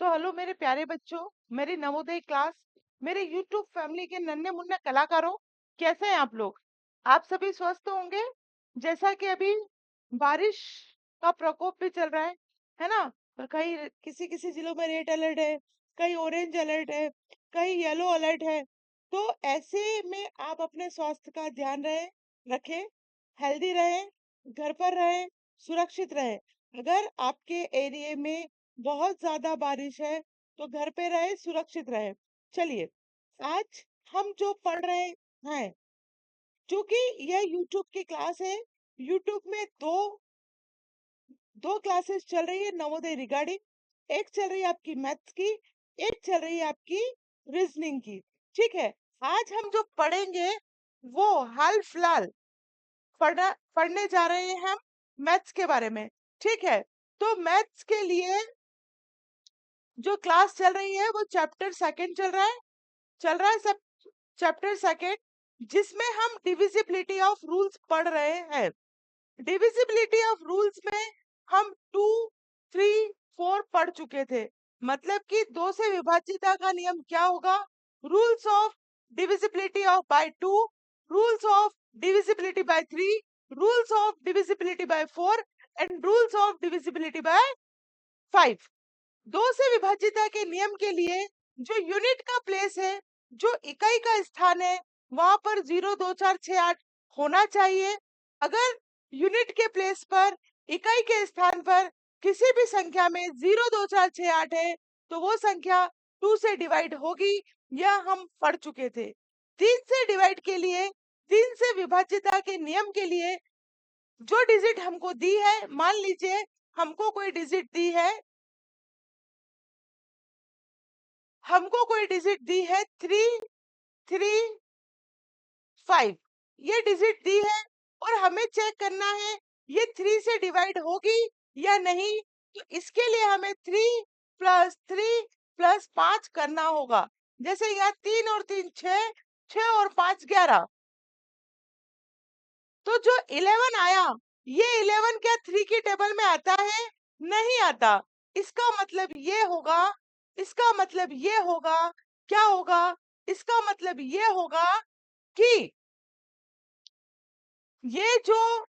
Hello मेरे प्यारे बच्चों, मेरी नवोदय क्लास, मेरे यूट्यूब फैमिली के नन्हे मुन्ने कलाकारों, कैसे हैं आप लोग? आप सभी स्वस्थ होंगे। जैसा कि अभी बारिश का प्रकोप भी चल रहा है ना? और कहीं किसी किसी जिलों में रेड अलर्ट है, कहीं ऑरेंज अलर्ट है, कहीं येलो अलर्ट है। तो ऐसे में आप अपने स्वास्थ्य का ध्यान रखें, हेल्दी रहें, घर पर रहें, सुरक्षित रहें। अगर आपके एरिया में बहुत ज्यादा बारिश है तो घर पे रहे, सुरक्षित रहे। चलिए, आज हम जो पढ़ रहे हैं, क्योंकि यह यूट्यूब की क्लास है। यूट्यूब में दो दो क्लासेस चल रही है नवोदय रिगार्डिंग। एक चल रही है आपकी मैथ्स की, एक चल रही है आपकी रीजनिंग की। ठीक है, आज हम जो पढ़ेंगे वो हाल फिलहाल पढ़ने जा रहे हैं हम मैथ्स के बारे में। ठीक है, तो मैथ्स के लिए जो क्लास चल रही है वो चैप्टर सेकंड चल रहा है सब, चैप्टर सेकंड, जिसमें हम डिविजिबिलिटी ऑफ रूल्स पढ़ रहे हैं। डिविजिबिलिटी ऑफ रूल्स में हम 2, 3, 4 पढ़ चुके थे। मतलब कि दो से विभाज्यता का नियम क्या होगा, rules of divisibility of by 2, rules of divisibility by 3, rules of divisibility by 4 and rules of divisibility by 5। दो से विभाज्यता के नियम के लिए जो यूनिट का प्लेस है, जो इकाई का स्थान है, वहां पर 0, 2, 4, 6, 8 होना चाहिए। अगर यूनिट के प्लेस पर, इकाई के स्थान पर किसी भी संख्या में 0, 2, 4, 6, 8 है तो वो संख्या 2 से डिवाइड होगी। यह हम पढ़ चुके थे। 3 से डिवाइड के लिए, 3 से विभाज्यता के नियम के लिए जो डिजिट हमको दी है, मान लीजिए हमको कोई डिजिट दी है, 3, 3, 5 ये डिजिट दी है और हमें चेक करना है ये 3 से डिवाइड होगी या नहीं। तो इसके लिए हमें 3 + 3 + 5 करना होगा। जैसे यहाँ 3 और 3 6, 6 और 5 11। तो जो 11 आया, ये 11 क्या 3 की टेबल में आता है? नहीं आता। इसका मतलब ये होगा, इसका मतलब ये होगा, क्या होगा? इसका मतलब ये होगा कि ये जो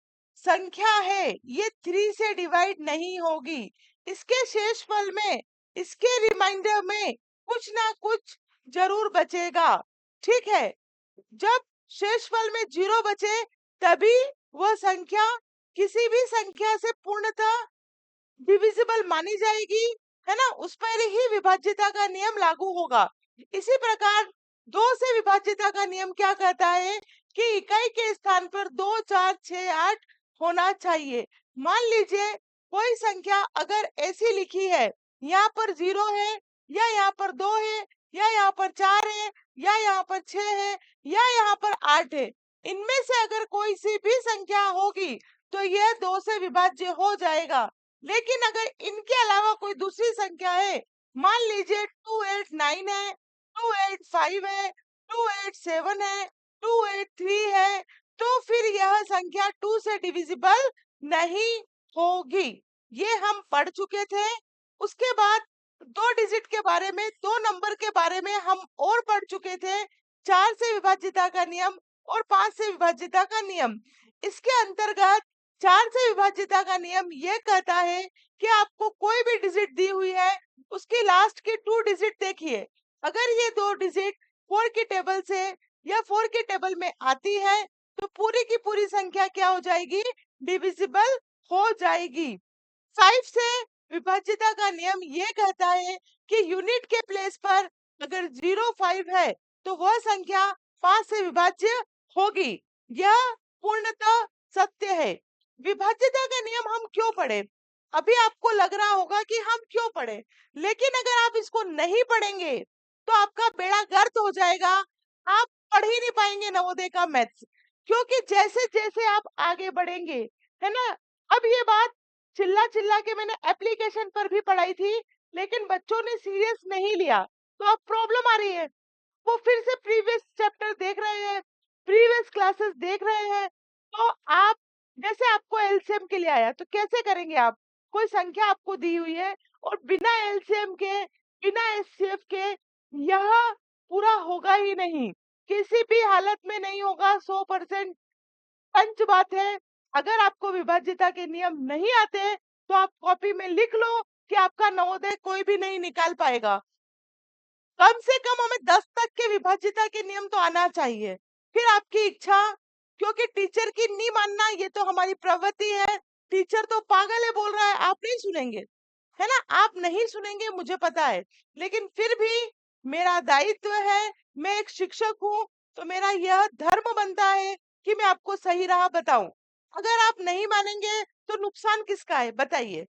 संख्या है ये 3 से डिवाइड नहीं होगी। इसके शेषफल में, इसके रिमाइंडर में कुछ ना कुछ जरूर बचेगा। ठीक है, जब शेषफल में 0 बचे तभी वह संख्या किसी भी संख्या से पूर्णतः डिविजिबल मानी जाएगी, है ना? उस पर ही विभाज्यता का नियम लागू होगा। इसी प्रकार 2 से विभाज्यता का नियम क्या कहता है कि इकाई के स्थान पर 2, 4, 6, 8 होना चाहिए। मान लीजिए कोई संख्या अगर ऐसी लिखी है, यहाँ पर 0 है, या यहाँ पर 2 है, या यहाँ पर 4 है, या यहाँ पर 6 है, या यहाँ पर 8 है। इनमें से अगर कोई सी भी संख्या होगी तो यह 2 से विभाज्य हो जाएगा। लेकिन अगर इनके अलावा कोई दूसरी संख्या है, मान लीजिए 289 है, 285 है, 287 है, 283 है, तो फिर यह संख्या 2 से डिविजिबल नहीं होगी। ये हम पढ़ चुके थे। उसके बाद दो डिजिट के बारे में, दो नंबर के बारे में हम और पढ़ चुके थे। 4 से विभाज्यता का नियम और 5 से विभाज्यता का नियम। इसके अंतर्गत 4 से विभाज्यता का नियम ये कहता है कि आपको कोई भी डिजिट दी हुई है, उसकी लास्ट के 2 डिजिट देखिए। अगर ये 2 डिजिट 4 की टेबल से या 4 की टेबल में आती है तो पूरी की पूरी संख्या क्या हो जाएगी? डिविजिबल हो जाएगी। 5 से विभाज्यता का नियम ये कहता है कि यूनिट के प्लेस पर अगर 05 है तो वह संख्या 5 से विभाज्य होगी। यह पूर्णतः सत्य है। विभाज्यता का नियम हम क्यों पढ़े? अभी आपको लग रहा होगा कि हम क्यों पढ़े, लेकिन अगर आप इसको नहीं पढ़ेंगे तो आपका बेड़ा गर्क हो जाएगा। आप पढ़ ही नहीं पाएंगे नवोदय का मैथ्स, क्योंकि जैसे जैसे आप आगे बढ़ेंगे, है ना? अब ये बात चिल्ला चिल्ला के मैंने एप्लीकेशन पर भी पढ़ाई थी, लेकिन बच्चों ने सीरियस नहीं लिया, तो अब प्रॉब्लम आ रही है। वो फिर से प्रीवियस चैप्टर देख रहे हैं, प्रीवियस क्लासेस देख रहे हैं। तो आप, जैसे आपको एलसीएम के लिए आया तो कैसे करेंगे आप? कोई संख्या आपको दी हुई है और बिना एलसीएम के, बिना एचसीएफ के यह पूरा होगा ही नहीं, किसी भी हालत में नहीं होगा। 100% पंच बात है। अगर आपको विभाज्यता के नियम नहीं आते तो आप कॉपी में लिख लो कि आपका नवोदय कोई भी नहीं निकाल पाएगा। कम से कम हमें 10 तक के विभाज्यता के नियम तो आना चाहिए। फिर आपकी इच्छा, क्योंकि टीचर की नहीं मानना ये तो हमारी प्रवृत्ति है। टीचर तो पागल है बोल रहा है, आप नहीं सुनेंगे, है ना? आप नहीं सुनेंगे मुझे पता है, लेकिन फिर भी मेरा दायित्व है, मैं एक शिक्षक हूँ, तो मेरा यह धर्म बनता है कि मैं आपको सही राह बताऊं। अगर आप नहीं मानेंगे तो नुकसान किसका है बताइए?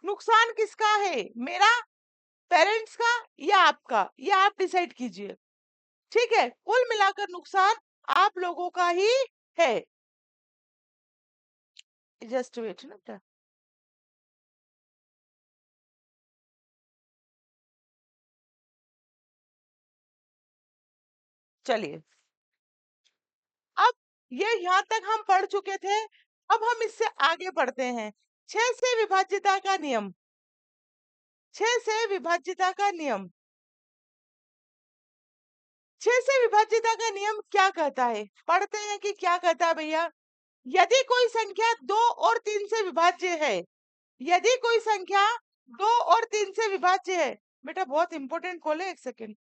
नुकसान किसका है, मेरा, पेरेंट्स का या आपका? या आप डिसाइड कीजिए। ठीक है, कुल मिलाकर नुकसान आप लोगों का ही है। जस्ट वेट ना, चलिए। अब ये यहाँ तक हम पढ़ चुके थे, अब हम इससे आगे बढ़ते हैं। 6 से विभाज्यता का नियम, 6 से विभाज्यता का नियम, 6 से विभाज्यता का नियम क्या कहता है? पढ़ते हैं कि क्या कहता है भैया। यदि कोई संख्या 2 और 3 से विभाज्य है, यदि कोई संख्या 2 और 3 से विभाज्य है, बेटा बहुत इंपॉर्टेंट कॉल है, एक सेकेंड।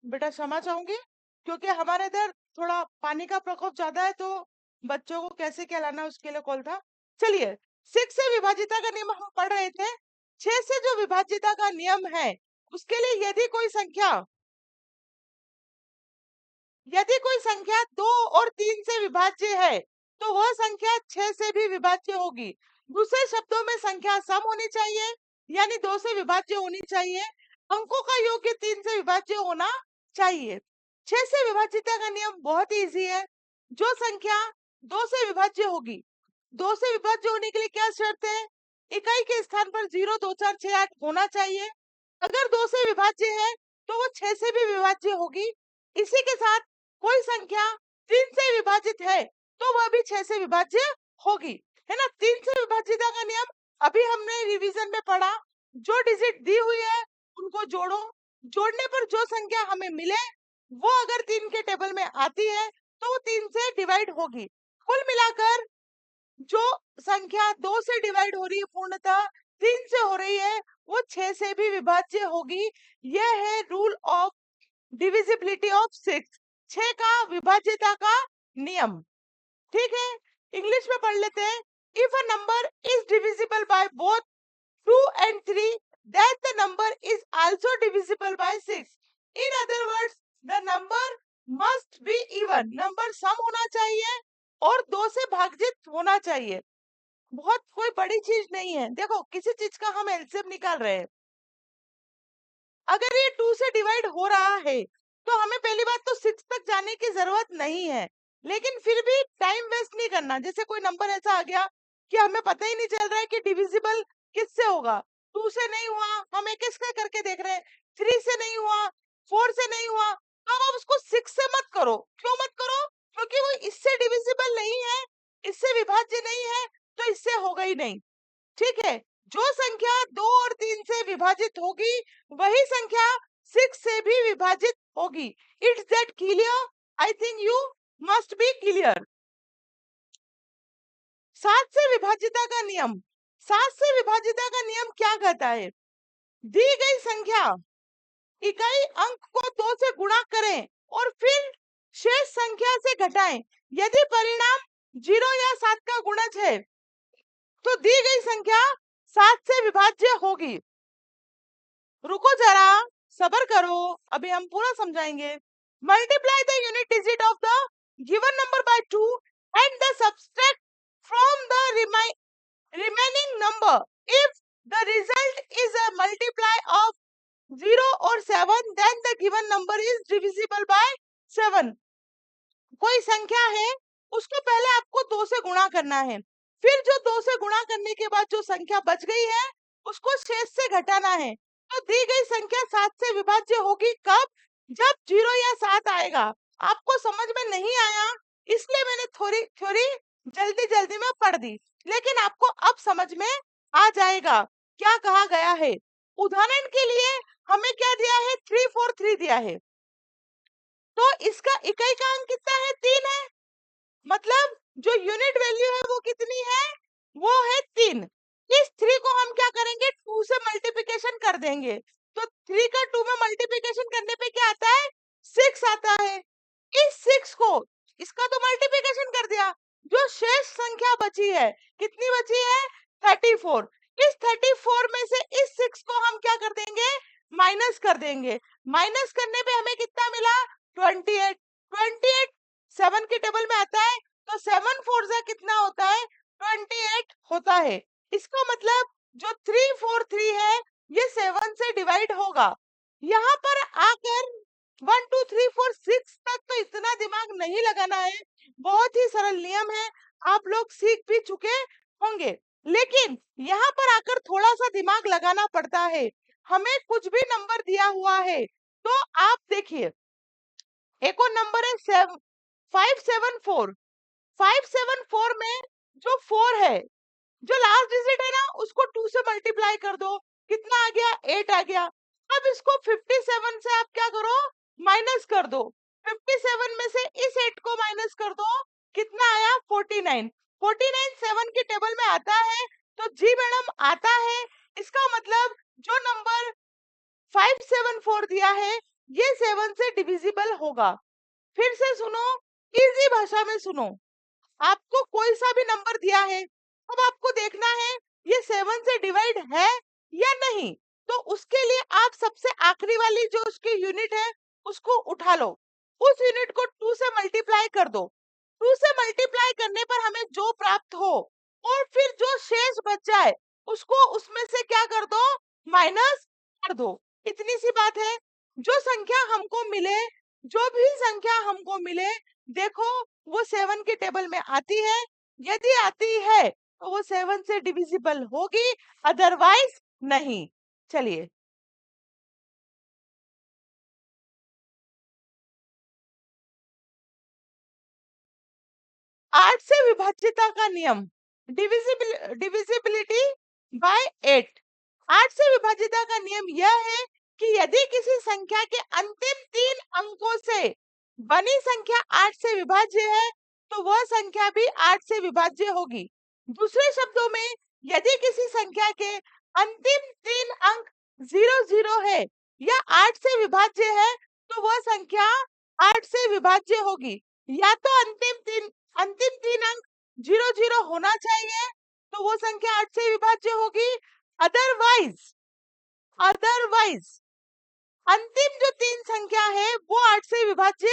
बेटा क्षमा चाहूंगी, क्योंकि हमारे इधर थोड़ा पानी का प्रकोप ज्यादा है, तो बच्चों को कैसे क्या लाना है उसके लिए कॉल था। चलिए, 6 से विभाजिता का नियम हम पढ़ रहे थे। 6 से जो विभाजिता का नियम है, उसके लिए यदि कोई संख्या 2 और 3 से विभाज्य है, तो वह संख्या 6 से भी विभाज्य होगी। दूसरे शब्दों में संख्या सम होनी चाहिए, यानी 2 से विभाज्य होनी चाहिए। अंकों का योग 3 से विभाज्य होना चाहिए। 6 से विभाज्यता का नियम बहुत इजी है। जो संख्या 2 से विभाज्य होगी, 2 से विभाज्य होने के लिए क्या शर्त है? इकाई के स्थान पर 0, 2, 4, 6, 8 होना चाहिए। अगर 2 से विभाज्य है, तो वो 6 से भी विभाज्य होगी। इसी के साथ कोई संख्या 3 से विभाजित है, तो वह भी 6 से विभाज्य होगी, है ना। 3 से विभाज्यता का नियम अभी हमने रिवीजन में पढ़ा। जो डिजिट दी हुई है उनको जोड़ो, जोड़ने पर जो संख्या हमें मिले, वो अगर 3 के टेबल में आती है, तो वो 3 से डिवाइड होगी। कुल मिलाकर जो संख्या 2 से डिवाइड हो रही है, पूर्णतः 3 से हो रही है, वो 6 से भी विभाज्य होगी। यह है रूल ऑफ डिविजिबिलिटी ऑफ 6, 6 का विभाज्यता का नियम। ठीक है, इंग्लिश में पढ़ लेते हैं। If a number is divisible by both 2 and 3, then the number is also divisible by 6. In other words, the number must be even. Number सम होना चाहिए और 2 से भाजित होना चाहिए। बहुत कोई बड़ी चीज नहीं है। देखो, किसी चीज का हम एलसीएम निकाल रहे हैं, अगर ये 2 से डिवाइड हो रहा है, तो हमें पहली बात तो 6 तक जाने की जरूरत नहीं है। लेकिन फिर भी टाइम वेस्ट नहीं करना। जैसे कोई नंबर ऐसा आ गया कि हमें पता ही नहीं चल रहा है कि डिविजिबल किससे होगा। 2 से नहीं हुआ, हम एक एक करके देख रहे हैं। 3 से नहीं हुआ, 4 से नहीं हुआ, तो अब आप उसको 6 से मत करो। क्यों मत करो? क्योंकि वो इससे डिविजिबल नहीं है, इससे विभाज्य नहीं है, तो इससे होगा ही नहीं। ठीक है, जो संख्या 2 और 3 से विभाजित होगी, वही संख्या 6 से भी विभाजित होगी। It's that clear? I think you must be clear. 7 से विभाजिता का नियम। 7 से विभाजिता का नियम क्या कहता है? दी गई संख्या इकाई अंक को 2 से गुणा करें और फिर शेष संख्या से घटाएं। यदि परिणाम 0 या 7 का गुणज है, तो दी गई संख्या 7 से विभाज्य होगी। रुको जरा, सबर करो, अभी हम पूरा समझाएंगे। Multiply the unit digit of the given number by 2 and the subtract from the remaining number if the result is a multiply of 0 or 7, then the given number is divisible by 7। कोई संख्या है, उसको पहले आपको 2 से गुणा करना है, फिर जो 2 से गुणा करने के बाद जो संख्या बच गई है, उसको शेष से घटाना है। तो दी गई संख्या 7 से विभाज्य होगी कब? जब 0 या 7 आएगा। आपको समझ में नहीं आया, इसलिए मैंने थोड़ी थ्योरी जल्दी जल्दी में पढ़ दी, लेकिन आपको अब समझ में आ जाएगा क्या कहा गया है। उदाहरण के लिए हमें क्या दिया है? 343 दिया है, तो इसका इकाई का अंक कितना है? 3 है। मतलब जो यूनिट वैल्यू है वो कितनी है? वो है 3। इस 3 को हम क्या करेंगे? 2 से मल्टीप्लिकेशन कर देंगे। तो 3 का 2 में मल्टीप्लिकेशन करने पे क्या आता है? 6 आता है। इस 6 को, इसका तो मल्टीप्लिकेशन कर दिया, जो शेष संख्या बची है, कितनी बची है? 34। इस 34 में से इस 6 को हम क्या कर देंगे? माइनस कर देंगे। माइनस करने पे हमें कितना मिला? 28। 28 7 के टेबल में आता है, तो 7 4 जा कितना होता है? 28 होता है। इसका मतलब जो 343 है, ये 7 से डिवाइड होगा। यहाँ पर आकर 1 2 3 4 6 तक तो इतना दिमाग नहीं लगाना है, बहुत ही सरल नियम है, आप लोग सीख भी चुके होंगे। लेकिन यहाँ पर आकर थोड़ा सा दिमाग लगाना पड़ता है। हमें कुछ भी नंबर दिया हुआ है, तो आप देखिए, एक और नंबर है 574। 574 में जो 4 है, जो लास्ट डिजिट है ना, उसको 2 से मल्टीप्लाई कर दो, कितना आ गया? 8 आ गया। अब इसको 57 से आप क्या करो? माइनस कर दो। 57 में से इस 8 को माइनस कर दो, कितना आया? 49। 49 7 के टेबल में आता है, तो जी मैडम आता है। इसका मतलब जो नंबर 574 दिया है, ये 7 से डिविजिबल होगा। फिर से सुनो, इजी भाषा में सुनो। आपको कोई सा भी नंबर दिया है, अब आपको देखना है ये 7 से डिवाइड है या नहीं। तो उसके लिए आप सबसे आखिरी वाली जो उसकी यूनिट है उसको उठा लो, उस यूनिट को 2 से मल्टीप्लाई कर दो। 2 से मल्टीप्लाई करने पर हमें जो प्राप्त हो और फिर जो शेष बच जाए उसको उसमें से क्या कर दो, माइनस कर दो। इतनी सी बात है। जो संख्या हमको मिले, जो भी संख्या हमको मिले, देखो वो 7 के टेबल में आती है। यदि आती है तो वो 7 से डिविजिबल होगी, अदरवाइज नहीं। चलिए, 8 से विभाज्यता का नियम, डिविजिबिलिटी बाय 8। 8 से विभाज्यता का नियम यह है कि यदि किसी संख्या के अंतिम 3 अंकों से बनी संख्या 8 से विभाज्य है तो वह संख्या भी 8 से विभाज्य होगी। दूसरे शब्दों में, यदि किसी संख्या के अंतिम 3 अंक 00 है या 8 से विभाज्य है तो वह संख्या 8 से विभाज्य होगी। या तो अंतिम तीन अंक 00 होना चाहिए तो वो संख्या 8 से विभाज्य होगी। अदरवाइज अदरवाइज अंतिम जो 3 संख्या है वो 8 से विभाज्य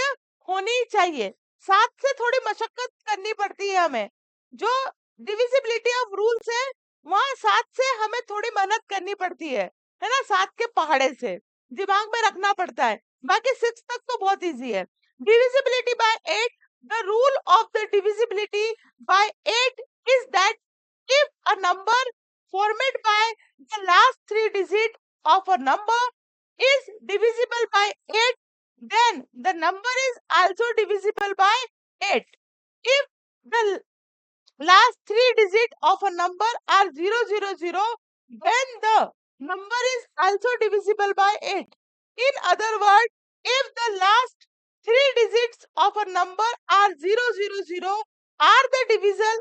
होनी चाहिए। 7 से थोड़ी मशक्कत करनी पड़ती है हमें। जो डिविजिबिलिटी ऑफ रूल्स है वहां 7 से हमें थोड़ी मेहनत करनी पड़ती है ना। 7 के पहाड़े से दिमाग में रखना पड़ता है। बाकी 6 तक तो बहुत इजी है। Divisibility bye 8, the rule of the divisibility by 8 is that if a number formed by the last 3 digits of a number is divisible by 8, then the number is also divisible by 8. If the last 3 digits of a number are 000, then the number is also divisible by 8. In other words, if the last 3 digits of a number are 000 are the divisible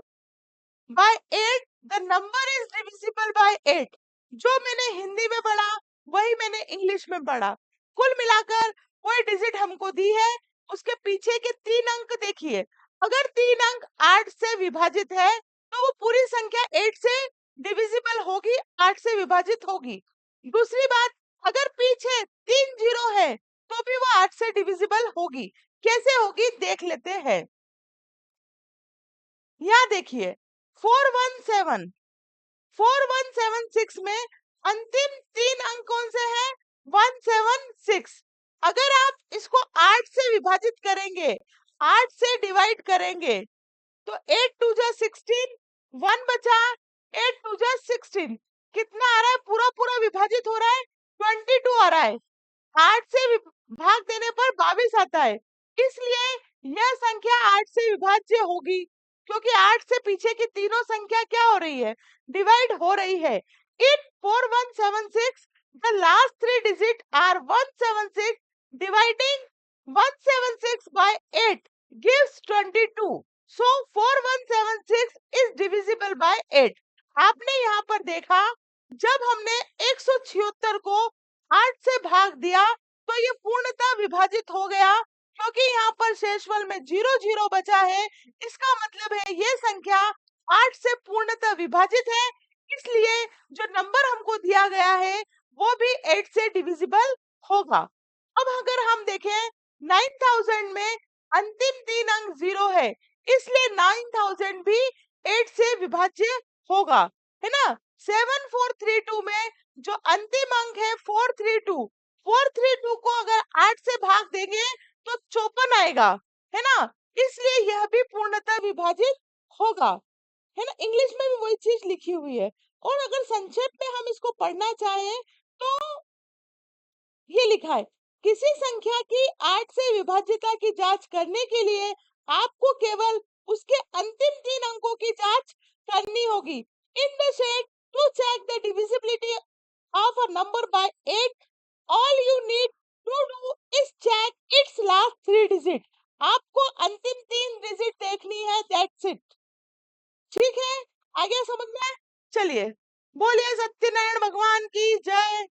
by 8, the number is divisible by 8। जो मैंने हिंदी में पढ़ा वही मैंने English में पढ़ा। कुल मिलाकर कोई डिजिट हमको दी है, उसके पीछे के 3 अंक देखिए। अगर 3 अंक 8 से विभाजित है तो वो पूरी संख्या 8 से डिविजिबल होगी, 8 से विभाजित होगी। दूसरी बात, अगर पीछे 3 जीरो है तो भी वो 8 से डिविजिबल होगी। कैसे होगी देख लेते हैं। यहाँ देखिए, 417 4176 में अंतिम 3 अंक कौन से हैं? 176। अगर आप इसको 8 से विभाजित करेंगे, 8 से डिवाइड करेंगे तो 8 टू जा 16, 1 बचा, 8 टू जा 16, कितना आ रहा है? पूरा पूरा विभाजित हो रहा है, 22 आ रहा है। 8 से भाग देने पर 22 आता है। इसलिए यह संख्या 8 से विभाज्य होगी, क्योंकि 8 से पीछे की तीनों संख्या क्या हो रही है? डिवाइड हो रही है। इन 4176 the last 3 digits are 176, dividing 176 by 8 gives 22, so 4176 is divisible by 8। आपने यहाँ पर देखा, जब हमने 176 को 8 से भाग दिया तो ये पूर्णतः विभाजित हो गया, क्योंकि यहाँ पर शेषफल में 00 बचा है। इसका मतलब है ये संख्या 8 से पूर्णतः विभाजित है, इसलिए जो नंबर हमको दिया गया है वो भी 8 से डिविजिबल होगा। अब अगर हम देखें 9000 में अंतिम 3 अंक 0 है, इसलिए 9000 भी 8 से विभाज्य होगा, है ना। 7432 में जो अंतिम अंक है 432, 432 को अगर 8 से भाग देंगे तो 54 आएगा, है ना। इसलिए यह भी पूर्णतः विभाजित होगा, है ना। इंग्लिश में भी वही चीज लिखी हुई है। और अगर संक्षेप में हम इसको पढ़ना चाहें तो ये लिखा है, किसी संख्या की 8 से विभाज्यता की जांच करने के लिए आपको केवल उसके अंतिम 3 अंकों की जांच करनी होगी। In the set to check the divisibility of a number by 8, all you need to do is check its last 3 digit। आपको अंतिम 3 डिजिट देखनी है, दैट्स इट। ठीक है, आगे समझ में आया? चलिए, बोलिए सत्यनारायण भगवान की जय।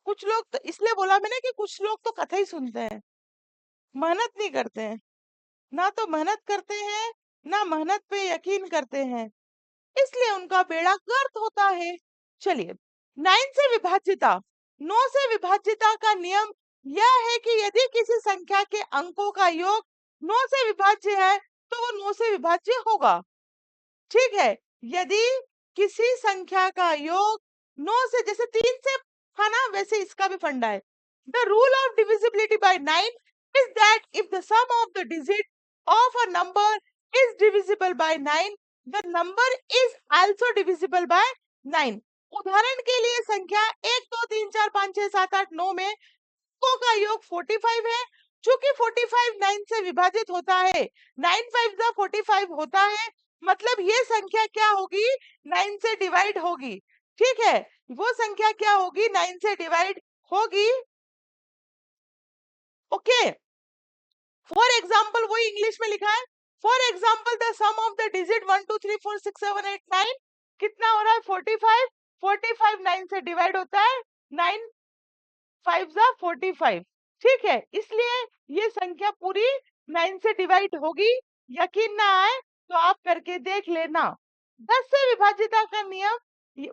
कुछ लोग तो इसलिए बोला मैंने कि कुछ लोग तो कथा ही सुनते हैं, मेहनत नहीं करते हैं। ना तो मेहनत करते हैं, ना मेहनत पे यकीन करते हैं, इसलिए उनका बेड़ा गर्क होता है। चलिए, 9 से विभाज्यता। 9 से विभाज्यता का नियम यह है कि यदि किसी संख्या के अंकों का योग 9 से विभाज्य है तो वो 9 से विभाज्य होगा। ठीक है, यदि किसी संख्या का योग 9 से, जैसे 3 से था ना, वैसे इसका भी फंडा है। The rule of divisibility bye 9 is that if the sum of the digit of a number is divisible by 9, the number is also divisible by 9। उदाहरण के लिए संख्या 1 2 3 4 5 6 7 8 9 में अंकों का योग 45 है। चूंकि 45 9 से विभाजित होता है, 9 5 जा 45 होता है, मतलब ये संख्या क्या होगी, 9 से डिवाइड होगी। ठीक है, वो संख्या क्या होगी, 9 से डिवाइड होगी। ओके, फॉर एग्जाम्पल वही इंग्लिश में लिखा है। For example the sum of the digit 1 2 3 4 6 7 8 9 कितना हो रहा है, 45। 45 9 से डिवाइड होता है, 9 5 जा 45। ठीक है, इसलिए ये संख्या पूरी 9 से डिवाइड होगी। यकीन ना आए तो आप करके देख लेना। 10 से विभाजिता का नियम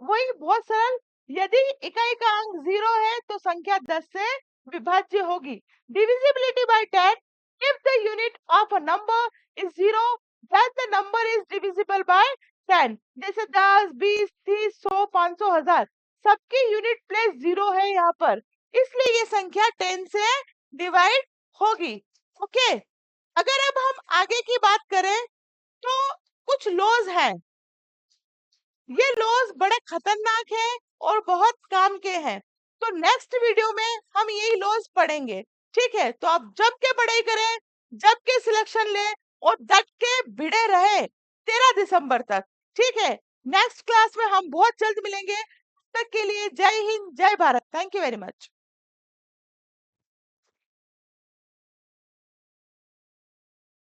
वही बहुत सरल। यदि इकाई का अंक 0 है तो संख्या 10 से विभाज्य होगी। Divisibility bye 10, if the unit of a number is 0, then the number is divisible by 10। जैसे 10 20 30 100 500 1000, सबकी यूनिट प्लेस 0 है यहाँ पर, इसलिए ये संख्या 10 से डिवाइड होगी। ओके, अगर अब हम आगे की बात करें तो कुछ लॉज हैं। ये लॉज बड़े खतरनाक हैं और बहुत काम के हैं, तो नेक्स्ट वीडियो में हम यही लॉज पढ़ेंगे। ठीक है, तो आप जब के पढ़ाई करें, जब के सिलेक्शन लें और डट के भिड़े रहे 13 दिसंबर तक। ठीक है, नेक्स्ट क्लास में हम बहुत जल्द मिलेंगे। तब तक के लिए जय हिंद, जय Bharat. Thank you very much.